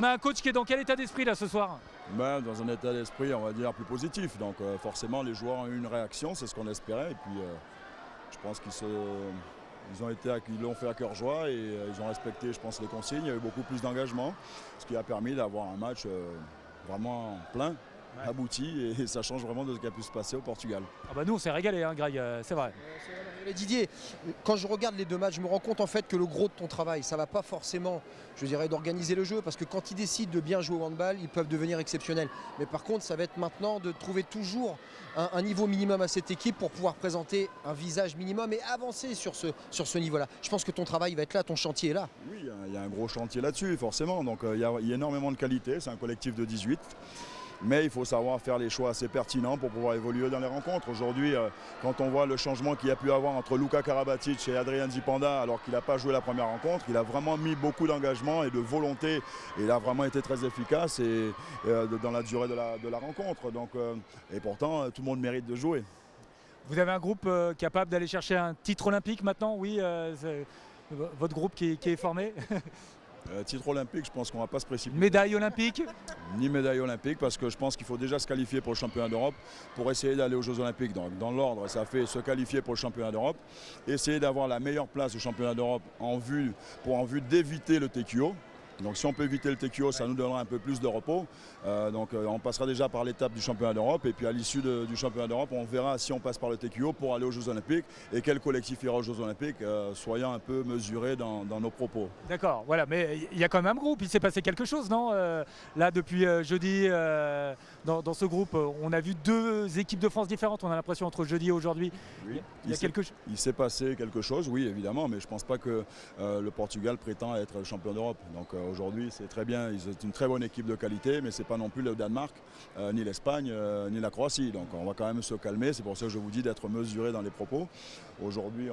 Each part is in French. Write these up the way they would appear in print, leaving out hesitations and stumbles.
On a un coach qui est dans quel état d'esprit là ce soir? Dans un état d'esprit, on va dire, plus positif. Donc forcément, les joueurs ont eu une réaction, c'est ce qu'on espérait. Et puis je pense qu'ils l'ont fait à cœur joie et ils ont respecté, je pense, les consignes. Il y a eu beaucoup plus d'engagement, ce qui a permis d'avoir un match vraiment plein, abouti, et ça change vraiment de ce qui a pu se passer au Portugal. Ah bah nous on s'est régalé, hein, Greg, c'est vrai. Didier, quand je regarde les deux matchs, je me rends compte en fait que le gros de ton travail, ça ne va pas forcément, je dirais, d'organiser le jeu, parce que quand ils décident de bien jouer au handball, ils peuvent devenir exceptionnels. Mais par contre, ça va être maintenant de trouver toujours un niveau minimum à cette équipe pour pouvoir présenter un visage minimum et avancer sur ce niveau-là. Je pense que ton travail va être là, ton chantier est là. Oui, il y a un gros chantier là-dessus, forcément. Donc il y a énormément de qualité, c'est un collectif de 18. Mais il faut savoir faire les choix assez pertinents pour pouvoir évoluer dans les rencontres. Aujourd'hui, quand on voit le changement qu'il y a pu avoir entre Luka Karabatic et Adrian Zipanda, alors qu'il n'a pas joué la première rencontre, il a vraiment mis beaucoup d'engagement et de volonté. Et il a vraiment été très efficace dans la durée de la rencontre. Donc, et pourtant, tout le monde mérite de jouer. Vous avez un groupe capable d'aller chercher un titre olympique maintenant? Oui, votre groupe qui est formé. Titre olympique, je pense qu'on ne va pas se précipiter. Médaille olympique? Ni médaille olympique, parce que je pense qu'il faut déjà se qualifier pour le championnat d'Europe pour essayer d'aller aux Jeux olympiques. Donc dans l'ordre, ça fait se qualifier pour le championnat d'Europe, essayer d'avoir la meilleure place au championnat d'Europe en vue d'éviter le TQO. Donc si on peut éviter le TQO, ça nous donnera un peu plus de repos. On passera déjà par l'étape du championnat d'Europe, et puis à l'issue du championnat d'Europe, on verra si on passe par le TQO pour aller aux Jeux olympiques et quel collectif ira aux Jeux olympiques, soyant un peu mesurés dans nos propos. D'accord, voilà, mais il y a quand même un groupe, il s'est passé quelque chose, non? Là, depuis jeudi, dans ce groupe, on a vu deux équipes de France différentes, on a l'impression, entre jeudi et aujourd'hui. Oui, Il s'est passé quelque chose, oui, évidemment, mais je ne pense pas que le Portugal prétend être champion d'Europe. Donc aujourd'hui, c'est très bien, ils ont une très bonne équipe de qualité, mais ce n'est pas non plus le Danemark, ni l'Espagne, ni la Croatie. Donc on va quand même se calmer, c'est pour ça que je vous dis d'être mesuré dans les propos. Aujourd'hui,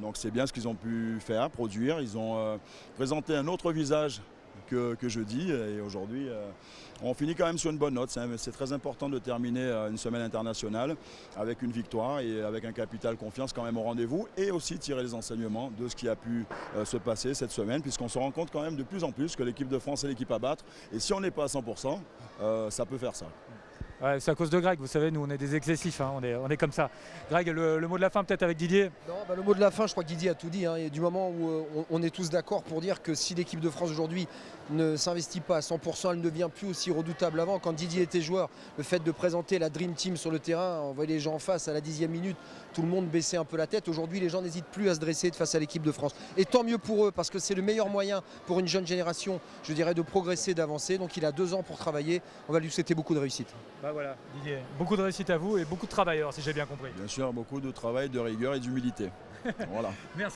donc c'est bien ce qu'ils ont pu faire, produire. Ils ont présenté un autre visage que jeudi, et aujourd'hui on finit quand même sur une bonne note. C'est très important de terminer une semaine internationale avec une victoire et avec un capital confiance quand même au rendez-vous, et aussi tirer les enseignements de ce qui a pu se passer cette semaine, puisqu'on se rend compte quand même de plus en plus que l'équipe de France est l'équipe à battre, et si on n'est pas à 100%, ça peut faire ça. Ouais, c'est à cause de Greg, vous savez, nous on est des excessifs, hein, on est comme ça. Greg, le mot de la fin peut-être avec Didier? Non, le mot de la fin, je crois que Didier a tout dit, hein, et du moment où on est tous d'accord pour dire que si l'équipe de France aujourd'hui ne s'investit pas à 100%, elle ne devient plus aussi redoutable avant. Quand Didier était joueur, le fait de présenter la Dream Team sur le terrain, on voyait les gens en face à la 10e minute, tout le monde baissait un peu la tête. Aujourd'hui, les gens n'hésitent plus à se dresser face à l'équipe de France. Et tant mieux pour eux, parce que c'est le meilleur moyen pour une jeune génération, je dirais, de progresser, d'avancer. Donc il a 2 ans pour travailler, on va lui souhaiter beaucoup de réussite. Voilà, Didier, beaucoup de réussite à vous et beaucoup de travail, alors, si j'ai bien compris. Bien sûr, beaucoup de travail, de rigueur et d'humilité. Voilà. Merci.